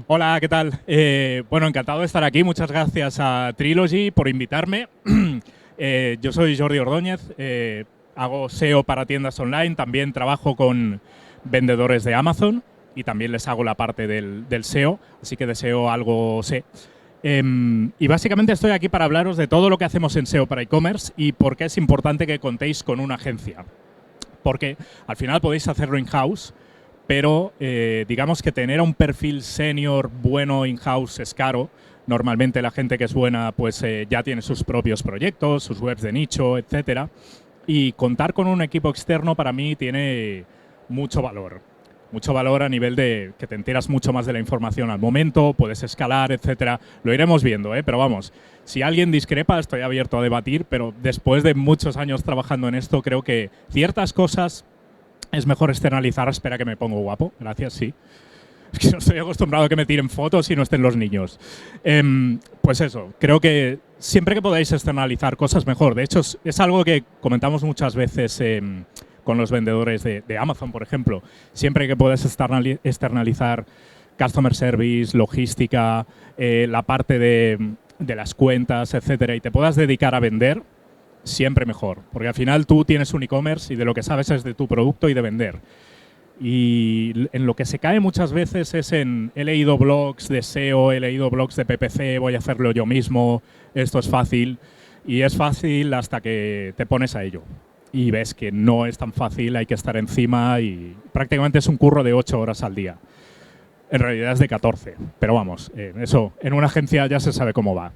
Hola, ¿qué tal? Bueno, encantado de estar aquí. Muchas gracias a Trilogy por invitarme. Yo soy Jordi Ordóñez, hago SEO para tiendas online, también trabajo con vendedores de Amazon y también les hago la parte del SEO, así que de SEO algo sé. Y básicamente estoy aquí para hablaros de todo lo que hacemos en SEO para e-commerce y por qué es importante que contéis con una agencia. Porque al final podéis hacerlo in-house, pero digamos que tener un perfil senior bueno in-house es caro. Normalmente la gente que es buena pues ya tiene sus propios proyectos, sus webs de nicho, etcétera. Y contar con un equipo externo para mí tiene mucho valor. Mucho valor a nivel de que te enteras mucho más de la información al momento, puedes escalar, etcétera. Lo iremos viendo, pero vamos, si alguien discrepa, estoy abierto a debatir, pero después de muchos años trabajando en esto, creo que ciertas cosas es mejor externalizar. Espera que me pongo guapo. Gracias, sí. Es que no estoy acostumbrado a que me tiren fotos y no estén los niños. Pues eso, creo que siempre que podáis externalizar cosas, mejor. De hecho, es algo que comentamos muchas veces con los vendedores de Amazon, por ejemplo. Siempre que puedas externalizar customer service, logística, la parte de las cuentas, etcétera, y te puedas dedicar a vender, siempre mejor, porque al final tú tienes un e-commerce y de lo que sabes es de tu producto y de vender. Y en lo que se cae muchas veces es en, he leído blogs de SEO, he leído blogs de PPC, voy a hacerlo yo mismo, esto es fácil. Y es fácil hasta que te pones a ello. Y ves que no es tan fácil, hay que estar encima y prácticamente es un curro de 8 horas al día. En realidad es de 14, pero vamos, eso, en una agencia ya se sabe cómo va.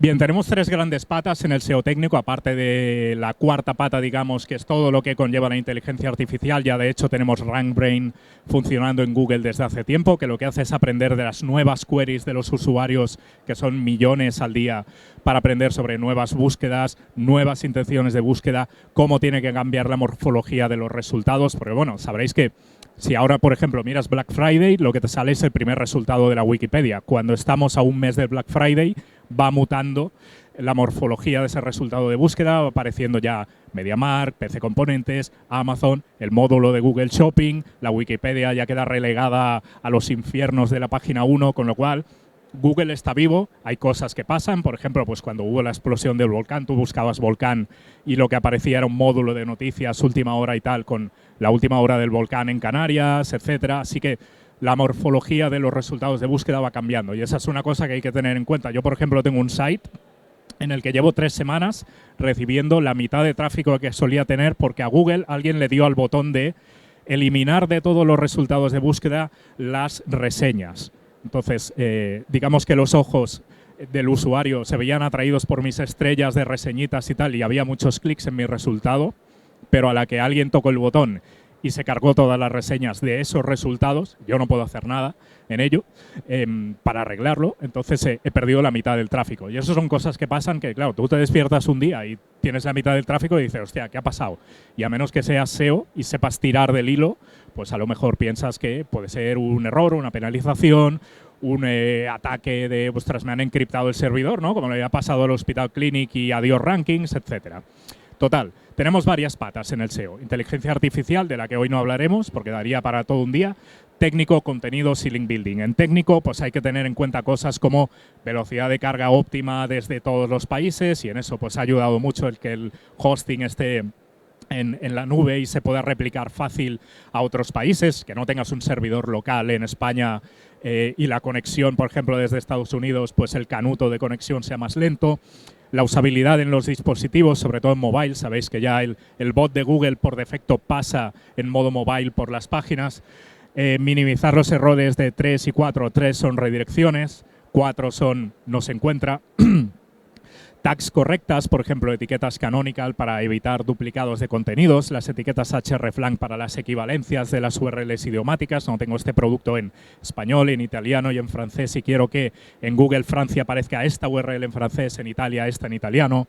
Bien, tenemos tres grandes patas en el SEO técnico, aparte de la cuarta pata, digamos, que es todo lo que conlleva la inteligencia artificial. Ya de hecho tenemos RankBrain funcionando en Google desde hace tiempo, que lo que hace es aprender de las nuevas queries de los usuarios, que son millones al día, para aprender sobre nuevas búsquedas, nuevas intenciones de búsqueda, cómo tiene que cambiar la morfología de los resultados. Porque bueno, sabréis que si ahora, por ejemplo, miras Black Friday, lo que te sale es el primer resultado de la Wikipedia. Cuando estamos a un mes del Black Friday, va mutando la morfología de ese resultado de búsqueda, va apareciendo ya MediaMarkt, PC Componentes, Amazon, el módulo de Google Shopping, la Wikipedia ya queda relegada a los infiernos de la página 1, con lo cual Google está vivo, hay cosas que pasan, por ejemplo, pues cuando hubo la explosión del volcán, tú buscabas volcán y lo que aparecía era un módulo de noticias última hora y tal, con la última hora del volcán en Canarias, etcétera. Así que la morfología de los resultados de búsqueda va cambiando y esa es una cosa que hay que tener en cuenta. Yo, por ejemplo, tengo un site en el que llevo 3 semanas recibiendo la mitad de tráfico que solía tener porque a Google alguien le dio al botón de eliminar de todos los resultados de búsqueda las reseñas. Entonces, digamos que los ojos del usuario se veían atraídos por mis estrellas de reseñitas y tal, y había muchos clics en mi resultado, pero a la que alguien tocó el botón y se cargó todas las reseñas de esos resultados, yo no puedo hacer nada en ello para arreglarlo, entonces he perdido la mitad del tráfico. Y eso son cosas que pasan que, claro, tú te despiertas un día y tienes la mitad del tráfico y dices, hostia, ¿qué ha pasado? Y a menos que seas SEO y sepas tirar del hilo, pues a lo mejor piensas que puede ser un error, una penalización, un ataque de, ostras, me han encriptado el servidor, ¿no? Como le había pasado al Hospital Clinic y a Dios Rankings, etcétera. Total, tenemos varias patas en el SEO. Inteligencia artificial, de la que hoy no hablaremos, porque daría para todo un día. Técnico, contenidos y link building. En técnico, pues hay que tener en cuenta cosas como velocidad de carga óptima desde todos los países, y en eso pues ha ayudado mucho el que el hosting esté en la nube y se pueda replicar fácil a otros países, que no tengas un servidor local en España y la conexión, por ejemplo, desde Estados Unidos, pues el canuto de conexión sea más lento. La usabilidad en los dispositivos, sobre todo en mobile, sabéis que ya el bot de Google por defecto pasa en modo mobile por las páginas. Minimizar los errores de 3 y 4. 3 son redirecciones, 4 son no se encuentra. Tags correctas, por ejemplo, etiquetas canonical para evitar duplicados de contenidos, las etiquetas hreflang para las equivalencias de las URLs idiomáticas. No tengo este producto en español, en italiano y en francés y quiero que en Google Francia aparezca esta URL en francés, en Italia esta en italiano.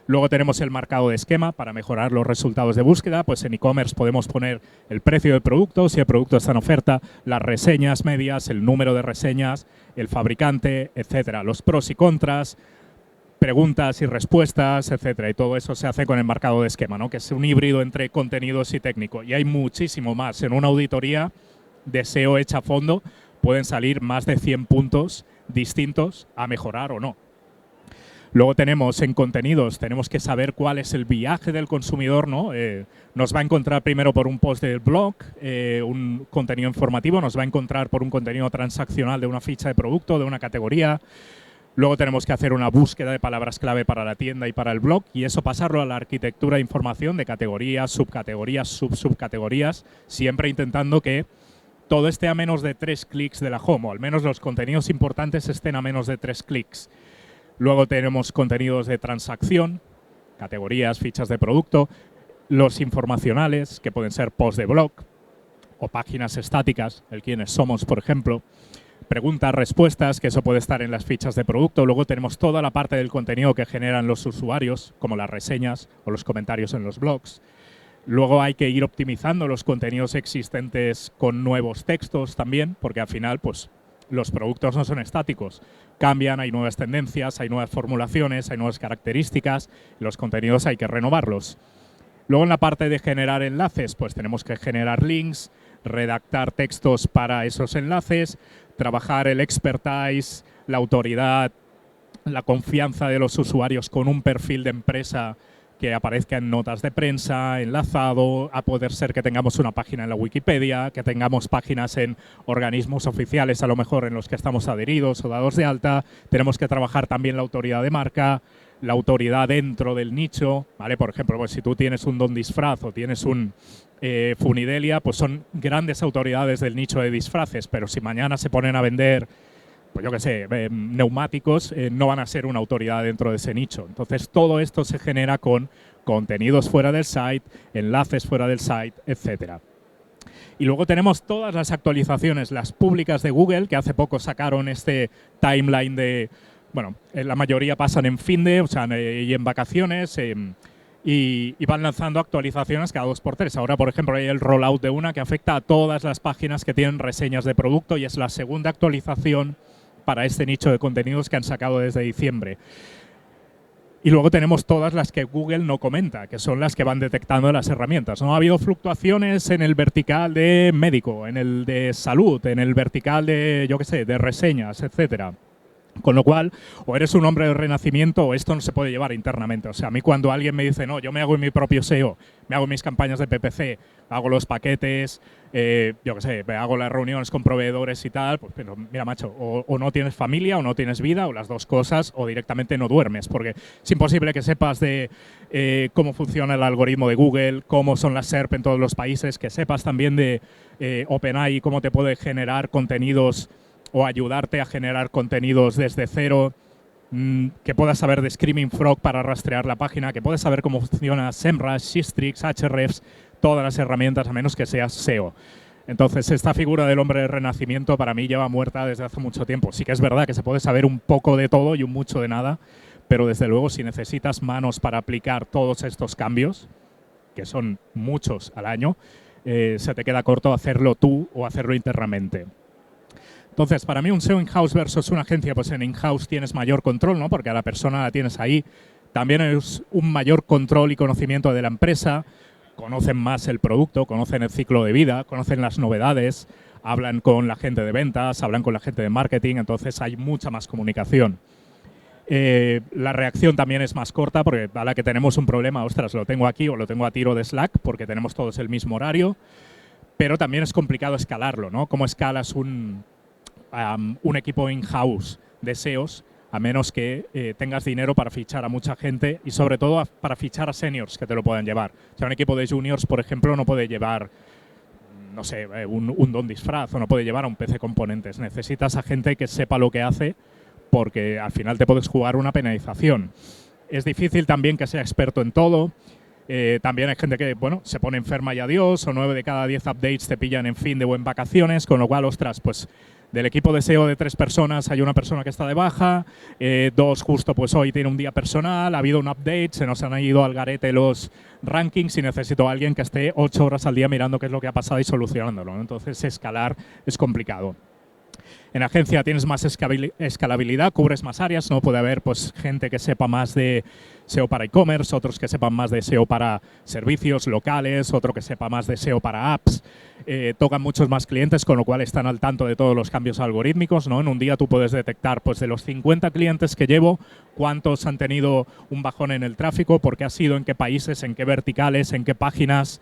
Luego tenemos el marcado de esquema para mejorar los resultados de búsqueda. Pues en e-commerce podemos poner el precio del producto, si el producto está en oferta, las reseñas medias, el número de reseñas, el fabricante, etcétera, los pros y contras, preguntas y respuestas, etcétera. Y todo eso se hace con el marcado de esquema, ¿no? Que es un híbrido entre contenidos y técnico. Y hay muchísimo más. En una auditoría de SEO hecha a fondo pueden salir más de 100 puntos distintos a mejorar o no. Luego tenemos en contenidos, tenemos que saber cuál es el viaje del consumidor, ¿no? Nos va a encontrar primero por un post del blog, un contenido informativo, nos va a encontrar por un contenido transaccional de una ficha de producto, de una categoría. Luego tenemos que hacer una búsqueda de palabras clave para la tienda y para el blog y eso pasarlo a la arquitectura de información de categorías, subcategorías, subcategorías, siempre intentando que todo esté a menos de 3 clics de la home, o al menos los contenidos importantes estén a menos de 3 clics. Luego tenemos contenidos de transacción, categorías, fichas de producto, los informacionales, que pueden ser posts de blog o páginas estáticas, el quiénes somos, por ejemplo, preguntas, respuestas, que eso puede estar en las fichas de producto. Luego tenemos toda la parte del contenido que generan los usuarios, como las reseñas o los comentarios en los blogs. Luego hay que ir optimizando los contenidos existentes con nuevos textos también, porque al final, pues, los productos no son estáticos, cambian, hay nuevas tendencias, hay nuevas formulaciones, hay nuevas características, los contenidos hay que renovarlos. Luego en la parte de generar enlaces, pues tenemos que generar links, redactar textos para esos enlaces, trabajar el expertise, la autoridad, la confianza de los usuarios con un perfil de empresa que aparezca en notas de prensa, enlazado, a poder ser que tengamos una página en la Wikipedia, que tengamos páginas en organismos oficiales, a lo mejor en los que estamos adheridos o dados de alta. Tenemos que trabajar también la autoridad de marca, la autoridad dentro del nicho, ¿vale? Por ejemplo, pues si tú tienes un Don Disfraz o tienes un Funidelia, pues son grandes autoridades del nicho de disfraces, pero si mañana se ponen a vender, pues yo qué sé, neumáticos, no van a ser una autoridad dentro de ese nicho. Entonces, todo esto se genera con contenidos fuera del site, enlaces fuera del site, etcétera. Y luego tenemos todas las actualizaciones, las públicas de Google, que hace poco sacaron este timeline de, bueno, la mayoría pasan en fin de, o sea, y en vacaciones, y van lanzando actualizaciones cada 2x3. Ahora, por ejemplo, hay el rollout de una que afecta a todas las páginas que tienen reseñas de producto y es la segunda actualización para este nicho de contenidos que han sacado desde diciembre. Y luego tenemos todas las que Google no comenta, que son las que van detectando las herramientas. No ha habido fluctuaciones en el vertical de médico, en el de salud, en el vertical de, yo qué sé, de reseñas, etcétera. Con lo cual, o eres un hombre de renacimiento o esto no se puede llevar internamente. O sea, a mí cuando alguien me dice, no, yo me hago mi propio SEO, me hago mis campañas de PPC, hago los paquetes, yo qué sé, hago las reuniones con proveedores y tal, pues pero, mira, macho, o no tienes familia o no tienes vida o las dos cosas o directamente no duermes, porque es imposible que sepas de cómo funciona el algoritmo de Google, cómo son las SERP en todos los países, que sepas también de OpenAI, cómo te puede generar contenidos o ayudarte a generar contenidos desde cero, que puedas saber de Screaming Frog para rastrear la página, que puedas saber cómo funciona SEMrush, Sistrix, Ahrefs, todas las herramientas, a menos que seas SEO. Entonces, esta figura del hombre de renacimiento para mí lleva muerta desde hace mucho tiempo. Sí que es verdad que se puede saber un poco de todo y un mucho de nada, pero desde luego si necesitas manos para aplicar todos estos cambios, que son muchos al año, se te queda corto hacerlo tú o hacerlo internamente. Entonces, para mí un SEO in-house versus una agencia, pues en in-house tienes mayor control, ¿no? Porque a la persona la tienes ahí. También es un mayor control y conocimiento de la empresa. Conocen más el producto, conocen el ciclo de vida, conocen las novedades, hablan con la gente de ventas, hablan con la gente de marketing, entonces hay mucha más comunicación. La reacción también es más corta porque a la que tenemos un problema, ostras, lo tengo aquí o lo tengo a tiro de Slack porque tenemos todos el mismo horario, pero también es complicado escalarlo, ¿no? ¿Cómo escalas un equipo in-house de SEOs a menos que tengas dinero para fichar a mucha gente y sobre todo para fichar a seniors que te lo puedan llevar? O sea, un equipo de juniors, por ejemplo, no puede llevar, no sé, un Don Disfraz o no puede llevar a un PC Componentes. Necesitas a gente que sepa lo que hace porque al final te puedes jugar una penalización. Es difícil también que sea experto en todo. También hay gente que, bueno, se pone enferma y adiós, o 9 de cada 10 updates te pillan en fin de o en vacaciones, con lo cual, ostras, pues del equipo de SEO de 3 personas hay una persona que está de baja, 2 justo pues hoy tiene un día personal, ha habido un update, se nos han ido al garete los rankings y necesito a alguien que esté 8 horas al día mirando qué es lo que ha pasado y solucionándolo, ¿no? Entonces escalar es complicado. En agencia tienes más escalabilidad, cubres más áreas, no puede haber pues gente que sepa más de SEO para e-commerce, otros que sepan más de SEO para servicios locales, otro que sepa más de SEO para apps. Tocan muchos más clientes, con lo cual están al tanto de todos los cambios algorítmicos, ¿no? En un día tú puedes detectar, pues de los 50 clientes que llevo, cuántos han tenido un bajón en el tráfico, por qué ha sido, en qué países, en qué verticales, en qué páginas.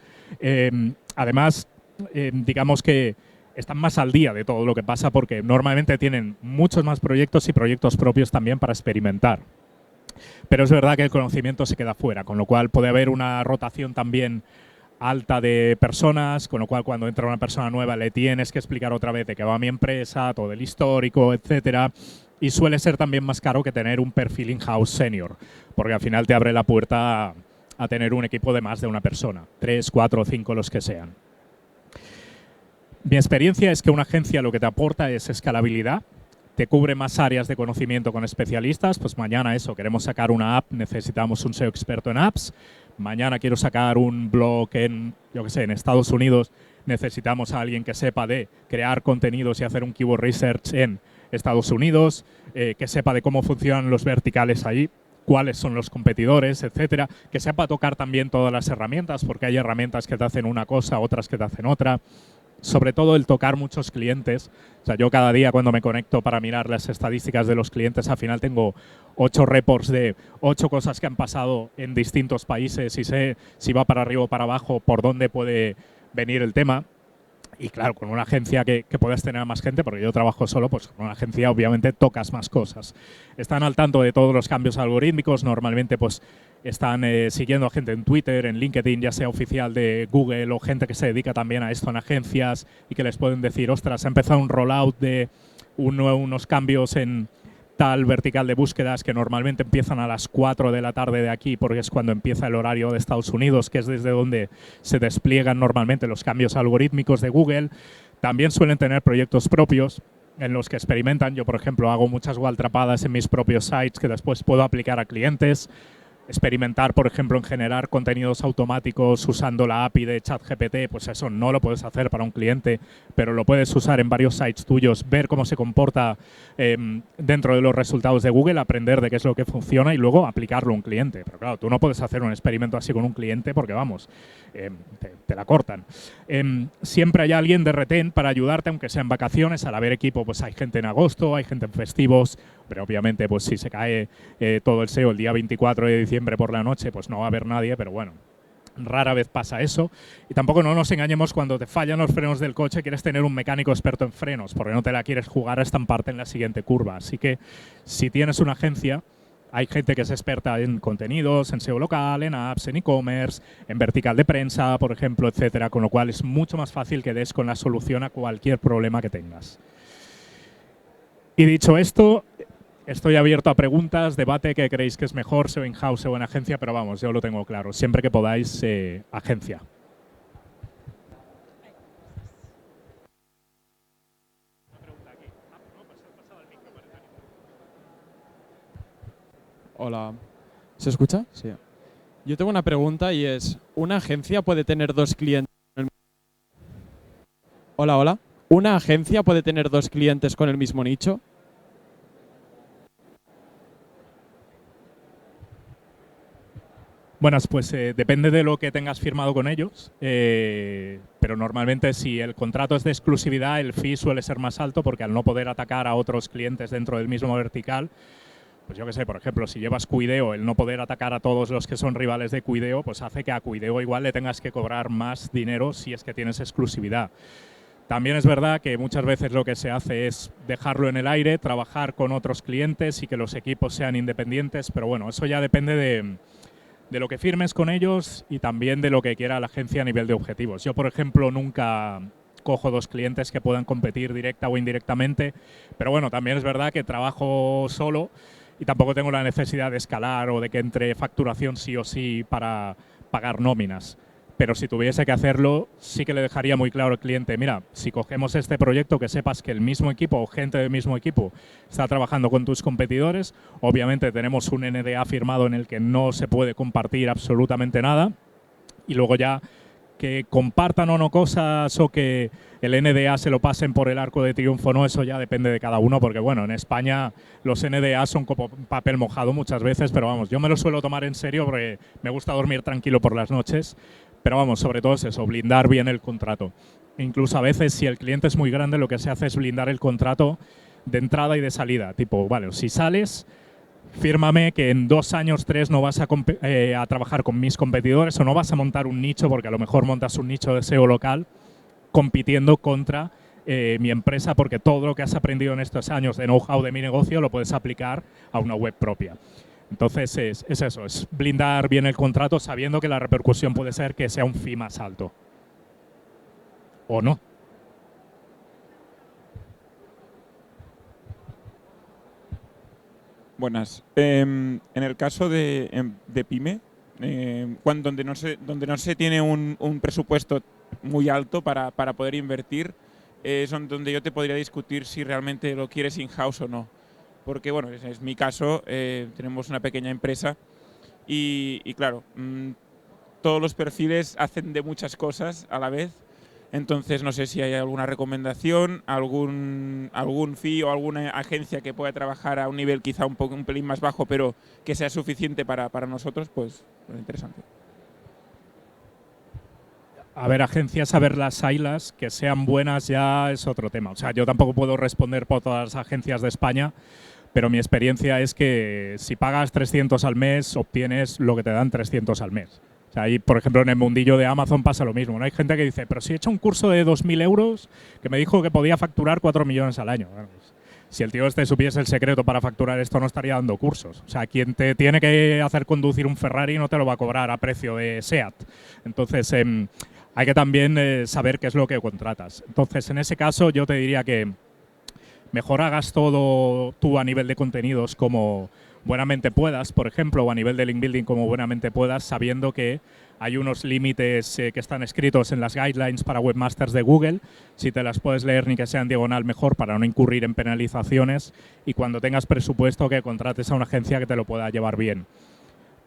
Además, digamos que están más al día de todo lo que pasa porque normalmente tienen muchos más proyectos y proyectos propios también para experimentar. Pero es verdad que el conocimiento se queda fuera, con lo cual puede haber una rotación también alta de personas, con lo cual cuando entra una persona nueva le tienes que explicar otra vez de qué va mi empresa, todo el histórico, etcétera. Y suele ser también más caro que tener un perfil in-house senior, porque al final te abre la puerta a tener un equipo de más de una persona, 3, 4 o 5 los que sean. Mi experiencia es que una agencia lo que te aporta es escalabilidad, te cubre más áreas de conocimiento con especialistas, pues mañana eso, queremos sacar una app, necesitamos un SEO experto en apps, mañana quiero sacar un blog en, yo qué sé, en Estados Unidos, necesitamos a alguien que sepa de crear contenidos y hacer un keyword research en Estados Unidos, que sepa de cómo funcionan los verticales allí, cuáles son los competidores, etcétera, que sepa tocar también todas las herramientas, porque hay herramientas que te hacen una cosa, otras que te hacen otra. Sobre todo el tocar muchos clientes. O sea, yo cada día cuando me conecto para mirar las estadísticas de los clientes, al final tengo 8 reports de 8 cosas que han pasado en distintos países y sé si va para arriba o para abajo, por dónde puede venir el tema. Y claro, con una agencia que puedas tener a más gente, porque yo trabajo solo, pues con una agencia obviamente tocas más cosas. Están al tanto de todos los cambios algorítmicos, normalmente pues están siguiendo a gente en Twitter, en LinkedIn, ya sea oficial de Google o gente que se dedica también a esto en agencias y que les pueden decir, ostras, ha empezado un rollout de unos cambios en tal vertical de búsquedas que normalmente empiezan a las 4 de la tarde de aquí porque es cuando empieza el horario de Estados Unidos, que es desde donde se despliegan normalmente los cambios algorítmicos de Google. También suelen tener proyectos propios en los que experimentan. Yo, por ejemplo, hago muchas walltrapadas en mis propios sites que después puedo aplicar a clientes. Experimentar, por ejemplo, en generar contenidos automáticos usando la API de ChatGPT, pues eso no lo puedes hacer para un cliente, pero lo puedes usar en varios sites tuyos, ver cómo se comporta dentro de los resultados de Google, aprender de qué es lo que funciona y luego aplicarlo a un cliente. Pero claro, tú no puedes hacer un experimento así con un cliente porque, vamos, te la cortan. Siempre hay alguien de retén para ayudarte, aunque sea en vacaciones. Al haber equipo, pues hay gente en agosto, hay gente en festivos, pero obviamente pues si se cae todo el SEO el día 24 de diciembre por la noche, pues no va a haber nadie, pero bueno, rara vez pasa eso. Y tampoco no nos engañemos, cuando te fallan los frenos del coche quieres tener un mecánico experto en frenos, porque no te la quieres jugar a estamparte en la siguiente curva. Así que si tienes una agencia, hay gente que es experta en contenidos, en SEO local, en apps, en e-commerce, en vertical de prensa, por ejemplo, etcétera, con lo cual es mucho más fácil que des con la solución a cualquier problema que tengas. Y dicho esto, estoy abierto a preguntas, debate, qué creéis que es mejor, SEO in-house o en agencia, pero vamos, yo lo tengo claro. Siempre que podáis, agencia. Hola. ¿Se escucha? Sí. Yo tengo una pregunta y es, ¿una agencia puede tener dos clientes? Hola, hola. ¿Una agencia puede tener dos clientes con el mismo nicho? Buenas, pues depende de lo que tengas firmado con ellos, pero normalmente si el contrato es de exclusividad, el fee suele ser más alto porque al no poder atacar a otros clientes dentro del mismo vertical, pues yo qué sé, por ejemplo, si llevas Cuideo, el no poder atacar a todos los que son rivales de Cuideo, pues hace que a Cuideo igual le tengas que cobrar más dinero si es que tienes exclusividad. También es verdad que muchas veces lo que se hace es dejarlo en el aire, trabajar con otros clientes y que los equipos sean independientes, pero bueno, eso ya depende de lo que firmes con ellos y también de lo que quiera la agencia a nivel de objetivos. Yo, por ejemplo, nunca cojo dos clientes que puedan competir directa o indirectamente, pero bueno, también es verdad que trabajo solo y tampoco tengo la necesidad de escalar o de que entre facturación sí o sí para pagar nóminas. Pero si tuviese que hacerlo, sí que le dejaría muy claro al cliente, mira, si cogemos este proyecto, que sepas que el mismo equipo o gente del mismo equipo está trabajando con tus competidores. Obviamente tenemos un NDA firmado en el que no se puede compartir absolutamente nada. Y luego ya Que compartan o no cosas o que el NDA se lo pasen por el arco de triunfo, no, eso ya depende de cada uno, porque bueno, en España los NDA son como papel mojado muchas veces, pero vamos, yo me lo suelo tomar en serio porque me gusta dormir tranquilo por las noches, pero vamos, sobre todo es eso, blindar bien el contrato. Incluso a veces, si el cliente es muy grande, lo que se hace es blindar el contrato de entrada y de salida. Tipo, vale, si sales, fírmame que en 2 años, 3 no vas a trabajar con mis competidores o no vas a montar un nicho, porque a lo mejor montas un nicho de SEO local compitiendo contra mi empresa, porque todo lo que has aprendido en estos años de know-how de mi negocio lo puedes aplicar a una web propia. Entonces es eso, es blindar bien el contrato sabiendo que la repercusión puede ser que sea un fee más alto. ¿O no? Buenas. En el caso de Pyme, donde no se tiene un presupuesto muy alto para poder invertir, es donde yo te podría discutir si realmente lo quieres in-house o no. Porque, bueno, es mi caso, tenemos una pequeña empresa y claro, todos los perfiles hacen de muchas cosas a la vez. Entonces, no sé si hay alguna recomendación, algún fee o alguna agencia que pueda trabajar a un nivel quizá un pelín más bajo, pero que sea suficiente para nosotros, pues interesante. A ver, agencias, a ver las ailas, que sean buenas ya es otro tema. O sea, yo tampoco puedo responder por todas las agencias de España, pero mi experiencia es que si pagas 300 al mes, obtienes lo que te dan 300 al mes. O sea, ahí, por ejemplo, en el mundillo de Amazon pasa lo mismo, ¿no? Hay gente que dice, pero si he hecho un curso de 2.000 euros que me dijo que podía facturar 4 millones al año. Bueno, pues, si el tío este supiese el secreto para facturar esto, no estaría dando cursos. O sea, quien te tiene que hacer conducir un Ferrari no te lo va a cobrar a precio de SEAT. Entonces, hay que también saber qué es lo que contratas. Entonces, en ese caso, yo te diría que mejor hagas todo tú a nivel de contenidos como buenamente puedas, por ejemplo, o a nivel de link building como buenamente puedas, sabiendo que hay unos límites que están escritos en las guidelines para webmasters de Google. Si te las puedes leer ni que sean diagonal, mejor para no incurrir en penalizaciones. Y cuando tengas presupuesto, que contrates a una agencia que te lo pueda llevar bien.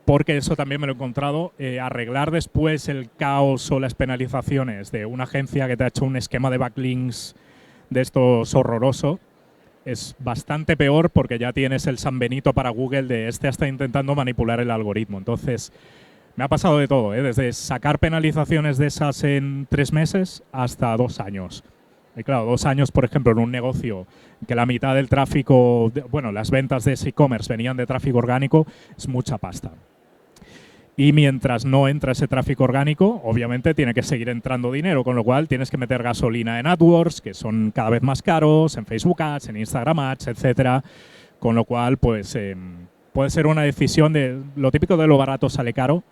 Porque eso también me lo he encontrado, arreglar después el caos o las penalizaciones de una agencia que te ha hecho un esquema de backlinks de estos horroroso, es bastante peor porque ya tienes el San Benito para Google de este está intentando manipular el algoritmo. Entonces, me ha pasado de todo, desde sacar penalizaciones de esas en 3 meses hasta 2 años. Y claro, 2 años, por ejemplo, en un negocio que la mitad del tráfico, bueno, las ventas de ese e-commerce venían de tráfico orgánico, es mucha pasta. Y mientras no entra ese tráfico orgánico, obviamente tiene que seguir entrando dinero, con lo cual tienes que meter gasolina en AdWords, que son cada vez más caros, en Facebook Ads, en Instagram Ads, etcétera. Con lo cual, pues puede ser una decisión de lo típico de lo barato sale caro,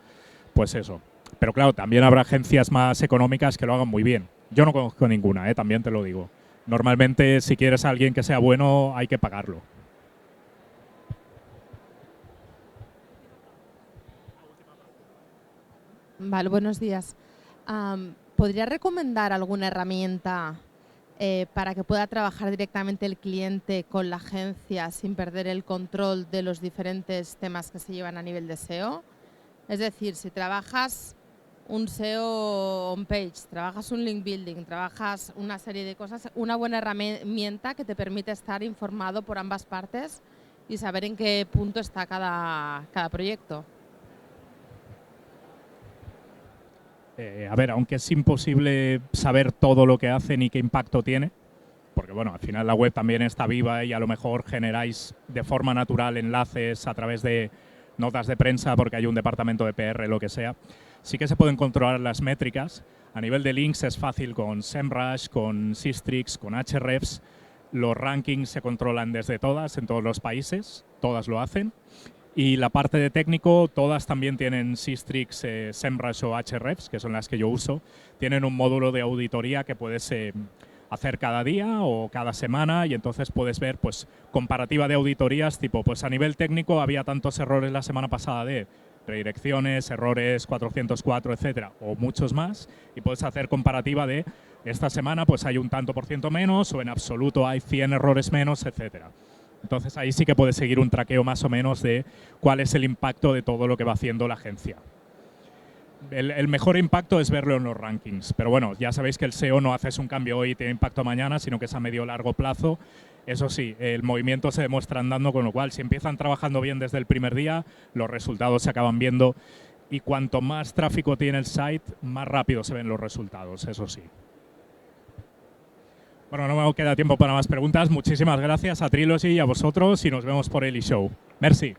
pues eso. Pero claro, también habrá agencias más económicas que lo hagan muy bien. Yo no conozco ninguna, también te lo digo. Normalmente, si quieres a alguien que sea bueno, hay que pagarlo. Vale, buenos días. ¿Podría recomendar alguna herramienta para que pueda trabajar directamente el cliente con la agencia sin perder el control de los diferentes temas que se llevan a nivel de SEO? Es decir, si trabajas un SEO on-page, trabajas un link building, trabajas una serie de cosas, una buena herramienta que te permite estar informado por ambas partes y saber en qué punto está cada proyecto. A ver, aunque es imposible saber todo lo que hacen y qué impacto tiene, porque bueno, al final la web también está viva y a lo mejor generáis de forma natural enlaces a través de notas de prensa porque hay un departamento de PR, lo que sea, sí que se pueden controlar las métricas. A nivel de links es fácil con SEMrush, con Sistrix, con Ahrefs. Los rankings se controlan desde todas, en todos los países, todas lo hacen. Y la parte de técnico, todas también tienen Sistrix, SEMrush o Ahrefs, que son las que yo uso. Tienen un módulo de auditoría que puedes hacer cada día o cada semana y entonces puedes ver pues comparativa de auditorías tipo, pues a nivel técnico había tantos errores la semana pasada de redirecciones, errores 404, etcétera, o muchos más, y puedes hacer comparativa de esta semana pues hay un tanto por ciento menos o en absoluto hay 100 errores menos, etcétera. Entonces ahí sí que puedes seguir un traqueo más o menos de cuál es el impacto de todo lo que va haciendo la agencia. el mejor impacto es verlo en los rankings. Pero bueno, ya sabéis que el SEO no haces un cambio hoy y tiene impacto mañana, sino que es a medio o largo plazo. Eso sí, el movimiento se demuestra andando, con lo cual si empiezan trabajando bien desde el primer día, los resultados se acaban viendo. Y cuanto más tráfico tiene el site, más rápido se ven los resultados, eso sí. Bueno, no me queda tiempo para más preguntas. Muchísimas gracias a Trilogy y a vosotros y nos vemos por el eShow. Merci.